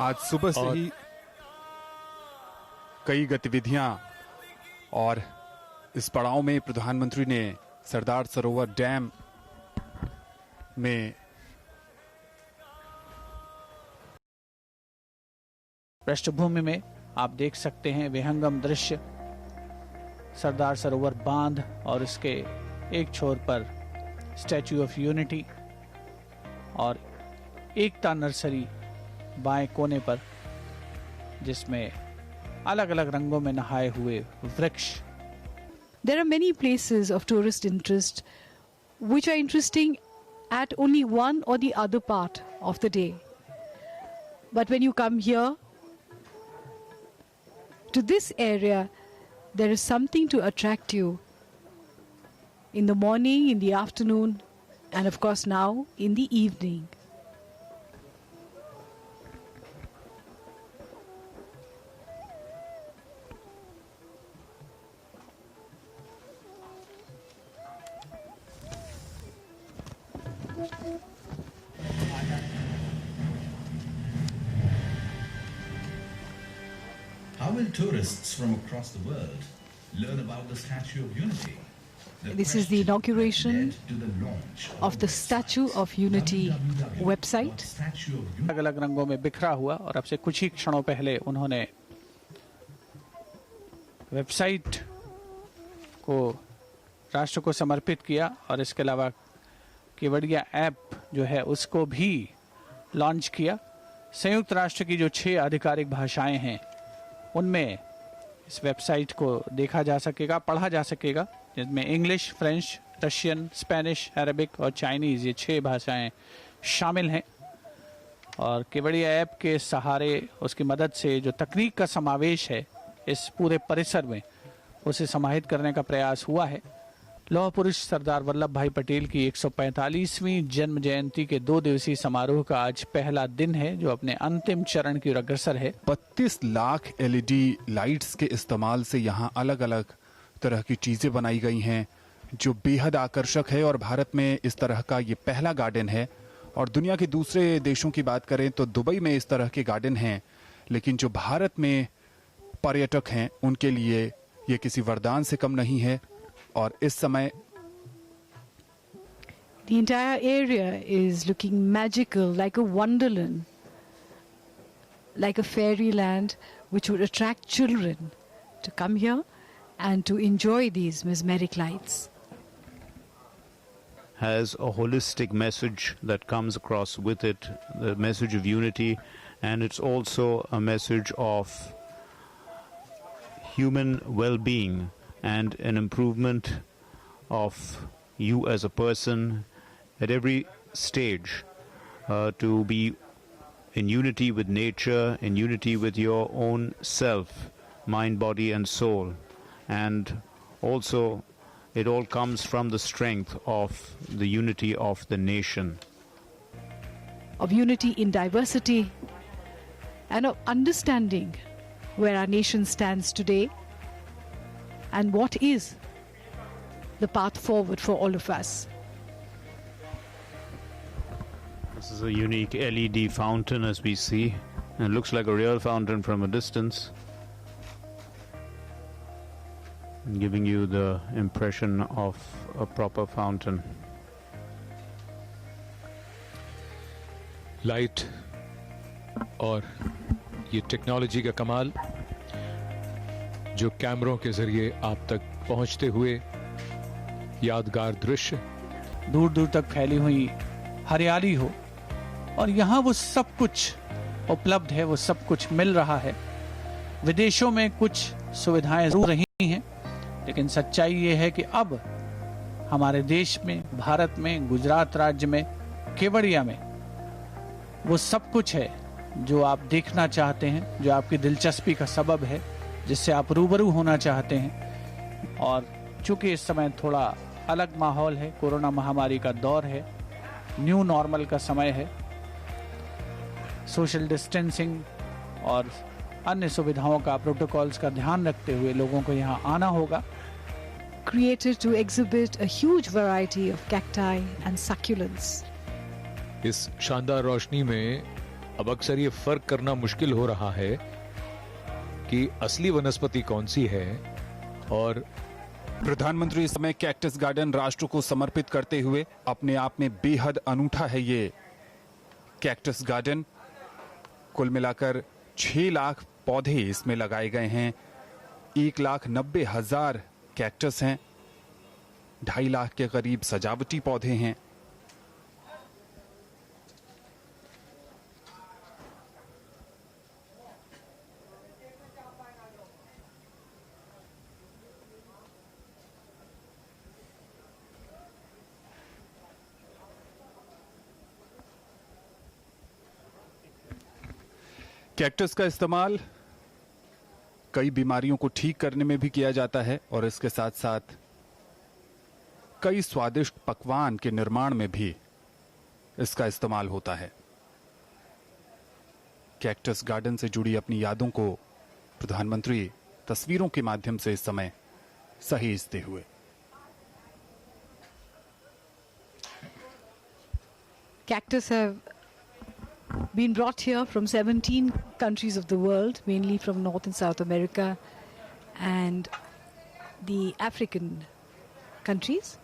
आज सुबह से ही कई गतिविधियां और इस पड़ाव में प्रधानमंत्री ने सरदार सरोवर डैम में पृष्ठभूमि में आप देख सकते हैं विहंगम दृश्य सरदार सरोवर बांध और इसके एक छोर पर स्टैच्यू ऑफ यूनिटी और एकता नर्सरी बाएं कोने पर, जिसमें अलग अलग रंगों में नहाए हुए वृक्ष। There are many places of tourist interest which are interesting at only one or the other part of the day. But when you come here to this area, there is something to attract you in the morning, in the afternoon, and of course now in the evening. How will tourists from across the world learn about the Statue of Unity? This is the inauguration of the Statue of Unity website. अलग अलग रंगों में बिखरा हुआ, और अब से कुछ ही क्षणों पहले उन्होंने वेबसाइट को राष्ट्र को समर्पित किया, और इसके अलावा केवड़िया ऐप जो है उसको भी लॉन्च किया। संयुक्त राष्ट्र की जो 6 आधिकारिक भाषाएं हैं उनमें इस वेबसाइट को देखा जा सकेगा, पढ़ा जा सकेगा, जिसमें English, French, Russian, Spanish, Arabic और चाइनीज़, ये 6 भाषाएं शामिल हैं। और केवड़िया ऐप के सहारे, उसकी मदद से जो तकनीक का समावेश है इस पूरे परिसर में, उसे समाहित करने का प्रयास हुआ है। लौह पुरुष सरदार वल्लभ भाई पटेल की 145वीं जन्म जयंती के 2 दिवसीय समारोह का आज पहला दिन है, जो अपने अंतिम चरण की ओर अग्रसर है। 32 लाख LED लाइट्स के इस्तेमाल से यहाँ अलग अलग तरह की चीजें बनाई गई हैं जो बेहद आकर्षक है, और भारत में इस तरह का ये पहला गार्डन है। और दुनिया के दूसरे देशों की बात करें तो दुबई में इस तरह के गार्डन हैं, लेकिन जो भारत में पर्यटक हैं उनके लिए ये किसी वरदान से कम नहीं है। और इस समय The entire area is looking magical, like a wonderland, like a fairyland, which would attract children to come here and to enjoy these mesmeric lights. Has a holistic message that comes across with it, the message of unity, and it's also a message of human well-being and an improvement of you as a person at every stage, to be in unity with nature, in unity with your own self, mind, body and soul. And also it all comes from the strength of the unity of the nation. Of unity in diversity and of understanding where our nation stands today and what is the path forward for all of us. This is a unique LED fountain, as we see. It looks like a real fountain from a distance, giving you the impression of a proper fountain. Light और ये technology का कमाल जो कैमरों के जरिए आप तक पहुंचते हुए यादगार दृश्य, दूर दूर तक फैली हुई हरियाली हो, और यहाँ वो सब कुछ उपलब्ध है, वो सब कुछ मिल रहा है। विदेशों में कुछ सुविधाएं जरूर रही हैं, लेकिन सच्चाई ये है कि अब हमारे देश में, भारत में, गुजरात राज्य में, केवड़िया में वो सब कुछ है जो आप देखना चाहते हैं, जो आपकी दिलचस्पी का सबब है, जिससे आप रूबरू होना चाहते हैं। और चूंकि इस समय थोड़ा अलग माहौल है, कोरोना महामारी का दौर है, न्यू नॉर्मल का समय है, सोशल डिस्टेंसिंग और अन्य सुविधाओं का, प्रोटोकॉल्स का ध्यान रखते हुए लोगों को यहाँ आना होगा। Created to exhibit a huge variety of cacti and succulents. इस शानदार रोशनी में अब अक्सर ये फर्क करना मुश्किल हो रहा है कि असली वनस्पति कौन सी है और प्रधानमंत्री इस समय कैक्टस गार्डन राष्ट्र को समर्पित करते हुए अपने आप में बेहद अनूठा है ये कैक्टस गार्डन। कुल मिलाकर 6 लाख पौधे इसमें लगाए गए हैं। 1,90,000 कैक्टस हैं। 2.5 लाख के करीब सजावटी पौधे हैं। कैक्टस का इस्तेमाल कई बीमारियों को ठीक करने में भी किया जाता है और इसके साथ साथ कई स्वादिष्ट पकवान के निर्माण में भी इसका इस्तेमाल होता है। कैक्टस गार्डन से जुड़ी अपनी यादों को प्रधानमंत्री तस्वीरों के माध्यम से इस समय सहेजते हुए। Cactus have been brought here from 17 countries of the world, mainly from North and South America and the African countries.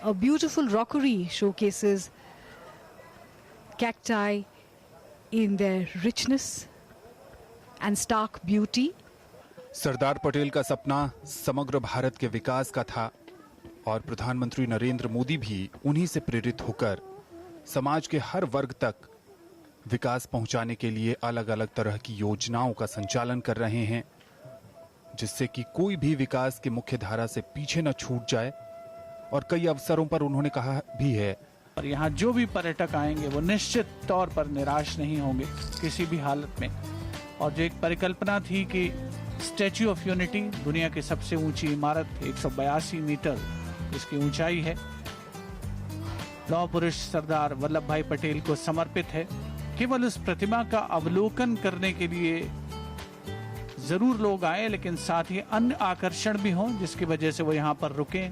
A beautiful rockery showcases cacti in their richness and stark beauty. Sardar Patel का सपना समग्र भारत के विकास का था और प्रधानमंत्री नरेंद्र मोदी भी उन्हीं से प्रेरित होकर समाज के हर वर्ग तक विकास पहुंचाने के लिए अलग अलग तरह की योजनाओं का संचालन कर रहे हैं, जिससे कि कोई भी विकास की मुख्य धारा से पीछे न छूट जाए। और कई अवसरों पर उन्होंने कहा भी है और यहाँ जो भी पर्यटक आएंगे वो निश्चित तौर पर निराश नहीं होंगे किसी भी हालत में। और जो एक परिकल्पना थी कि स्टैच्यू ऑफ यूनिटी दुनिया की सबसे ऊंची इमारत 182 मीटर इसकी ऊंचाई है, लौह पुरुष सरदार वल्लभ भाई पटेल को समर्पित है। केवल उस प्रतिमा का अवलोकन करने के लिए जरूर लोग आए, लेकिन साथ ही अन्य आकर्षण भी हों जिसकी वजह से वो यहाँ पर रुकें,